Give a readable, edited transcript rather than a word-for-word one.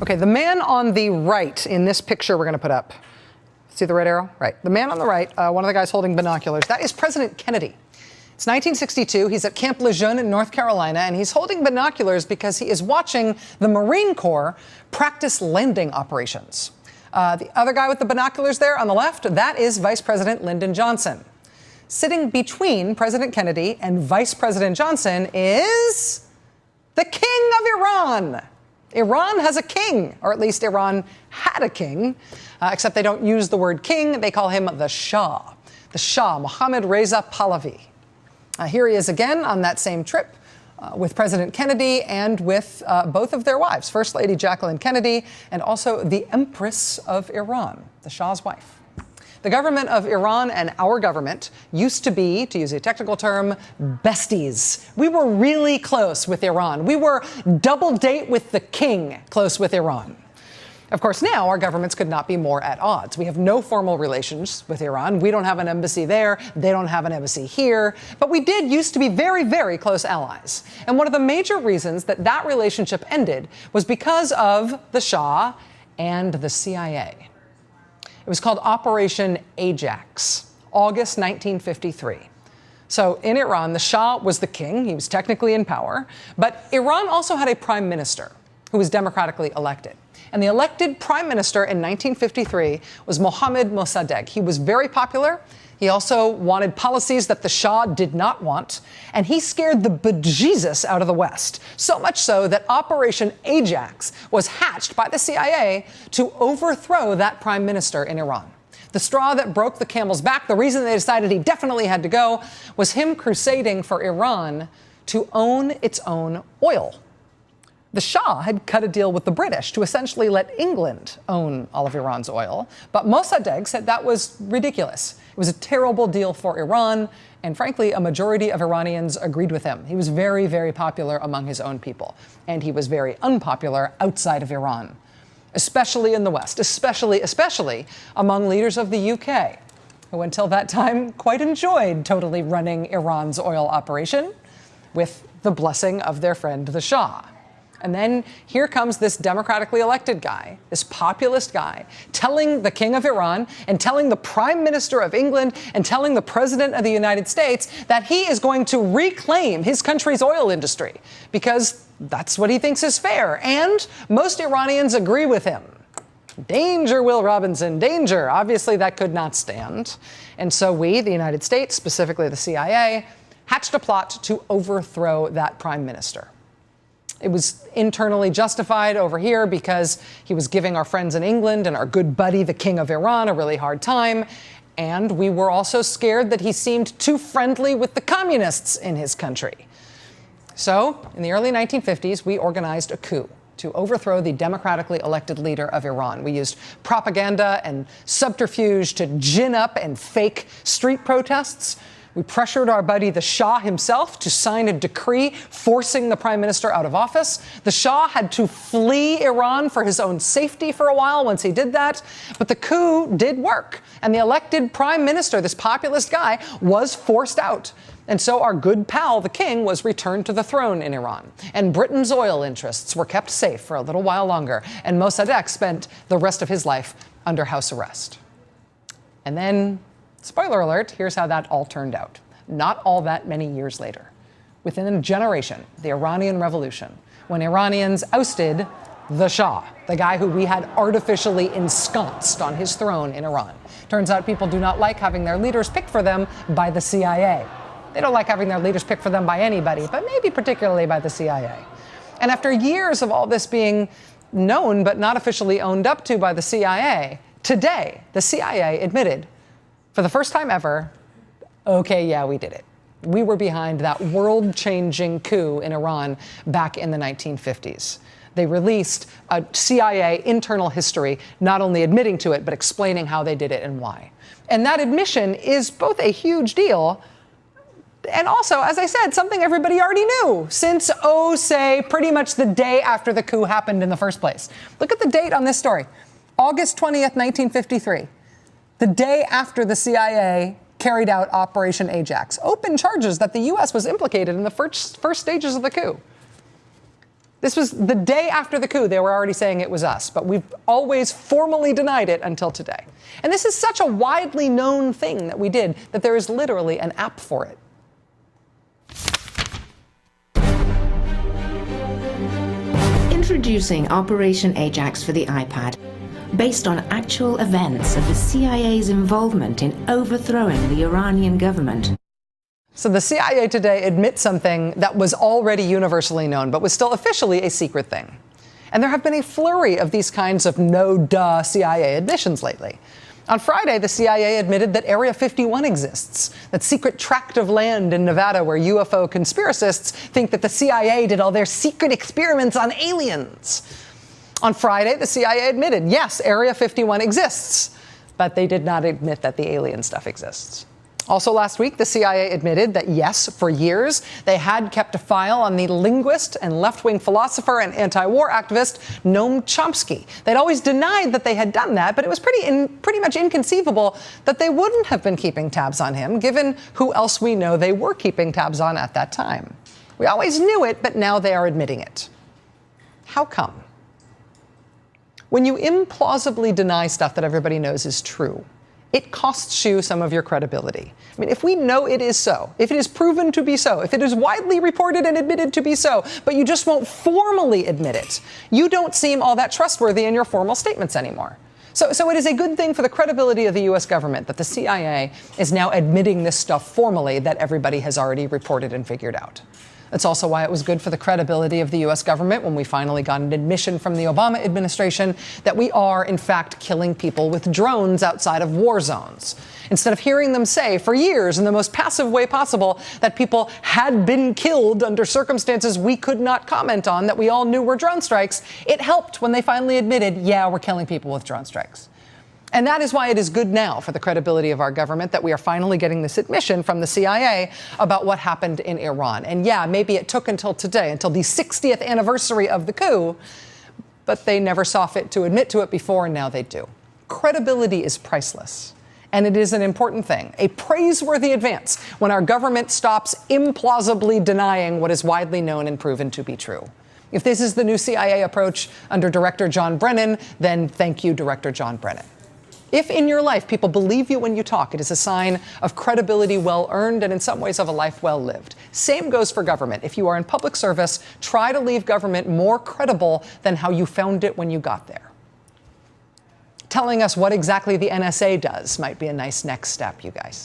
Okay, the man on the right in this picture we're going to put up. See the red arrow? Right. The man on the right, one of the guys holding binoculars, that is President Kennedy. It's 1962. He's at Camp Lejeune in North Carolina, and he's holding binoculars because he is watching the Marine Corps practice landing operations. The other guy with the binoculars there on the left, that is Vice President Lyndon Johnson. Sitting between President Kennedy and Vice President Johnson is the King of Iran. Iran has a king, or at least Iran had a king, except they don't use the word king. They call him the Shah. The Shah, Mohammad Reza Pahlavi. Here he is again on that same trip with President Kennedy and with both of their wives, First Lady Jacqueline Kennedy and also the Empress of Iran, the Shah's wife. The government of Iran and our government used to be, to use a technical term, besties. We were really close with Iran. We were double date with the king close with Iran. Of course, now our governments could not be more at odds. We have no formal relations with Iran. We don't have an embassy there. They don't have an embassy here. But we did used to be very, very close allies. And one of the major reasons that that relationship ended was because of the Shah and the CIA. It was called Operation Ajax, August 1953. So in Iran, the Shah was the king. He was technically in power. But Iran also had a prime minister who was democratically elected. And the elected prime minister in 1953 was Mohammad Mossadegh. He was very popular. He also wanted policies that the Shah did not want. And he scared the bejesus out of the West. So much so that Operation Ajax was hatched by the CIA to overthrow that prime minister in Iran. The straw that broke the camel's back, the reason they decided he definitely had to go, was him crusading for Iran to own its own oil. The Shah had cut a deal with the British to essentially let England own all of Iran's oil. But Mossadegh said that was ridiculous. It was a terrible deal for Iran. And frankly, a majority of Iranians agreed with him. He was very, very popular among his own people. And he was very unpopular outside of Iran, especially in the West, especially among leaders of the UK, who until that time quite enjoyed totally running Iran's oil operation with the blessing of their friend, the Shah. And then here comes this democratically elected guy, this populist guy, telling the king of Iran and telling the prime minister of England and telling the president of the United States that he is going to reclaim his country's oil industry because that's what he thinks is fair. And most Iranians agree with him. Danger, Will Robinson, danger. Obviously, that could not stand. And so we, the United States, specifically the CIA, hatched a plot to overthrow that prime minister. It was internally justified over here because he was giving our friends in England and our good buddy, the king of Iran, a really hard time. And we were also scared that he seemed too friendly with the communists in his country. So in the early 1950s, we organized a coup to overthrow the democratically elected leader of Iran. We used propaganda and subterfuge to gin up and fake street protests. We pressured our buddy, the Shah himself, to sign a decree forcing the prime minister out of office. The Shah had to flee Iran for his own safety for a while once he did that. But the coup did work. And the elected prime minister, this populist guy, was forced out. And so our good pal, the king, was returned to the throne in Iran. And Britain's oil interests were kept safe for a little while longer. And Mossadegh spent the rest of his life under house arrest. And then, spoiler alert, here's how that all turned out. Not all that many years later. Within a generation, the Iranian Revolution, when Iranians ousted the Shah, the guy who we had artificially ensconced on his throne in Iran. Turns out people do not like having their leaders picked for them by the CIA. They don't like having their leaders picked for them by anybody, but maybe particularly by the CIA. And after years of all this being known but not officially owned up to by the CIA, today the CIA admitted, for the first time ever, okay, yeah, we did it. We were behind that world-changing coup in Iran back in the 1950s. They released a CIA internal history, not only admitting to it, but explaining how they did it and why. And that admission is both a huge deal and also, as I said, something everybody already knew since, say, pretty much the day after the coup happened in the first place. Look at the date on this story. August 20th, 1953. The day after the CIA carried out Operation Ajax, open charges that the U.S. was implicated in the first stages of the coup. This was the day after the coup. They were already saying it was us, but we've always formally denied it until today. And this is such a widely known thing that we did that there is literally an app for it. Introducing Operation Ajax for the iPad, based on actual events of the CIA's involvement in overthrowing the Iranian government. So the CIA today admits something that was already universally known, but was still officially a secret thing. And there have been a flurry of these kinds of no-duh CIA admissions lately. On Friday, the CIA admitted that Area 51 exists, that secret tract of land in Nevada where UFO conspiracists think that the CIA did all their secret experiments on aliens. On Friday, the CIA admitted, yes, Area 51 exists, but they did not admit that the alien stuff exists. Also last week, the CIA admitted that, yes, for years, they had kept a file on the linguist and left-wing philosopher and anti-war activist Noam Chomsky. They'd always denied that they had done that, but it was pretty much inconceivable that they wouldn't have been keeping tabs on him, given who else we know they were keeping tabs on at that time. We always knew it, but now they are admitting it. How come? When you implausibly deny stuff that everybody knows is true, it costs you some of your credibility. I mean, if we know it is so, if it is proven to be so, if it is widely reported and admitted to be so, but you just won't formally admit it, you don't seem all that trustworthy in your formal statements anymore. So it is a good thing for the credibility of the U.S. government that the CIA is now admitting this stuff formally that everybody has already reported and figured out. That's also why it was good for the credibility of the U.S. government when we finally got an admission from the Obama administration that we are, in fact, killing people with drones outside of war zones. Instead of hearing them say for years in the most passive way possible that people had been killed under circumstances we could not comment on that we all knew were drone strikes, it helped when they finally admitted, yeah, we're killing people with drone strikes. And that is why it is good now for the credibility of our government that we are finally getting this admission from the CIA about what happened in Iran. And yeah, maybe it took until today, until the 60th anniversary of the coup, but they never saw fit to admit to it before, and now they do. Credibility is priceless. And it is an important thing, a praiseworthy advance when our government stops implausibly denying what is widely known and proven to be true. If this is the new CIA approach under Director John Brennan, then thank you, Director John Brennan. If in your life people believe you when you talk, it is a sign of credibility well earned and in some ways of a life well lived. Same goes for government. If you are in public service, try to leave government more credible than how you found it when you got there. Telling us what exactly the NSA does might be a nice next step, you guys.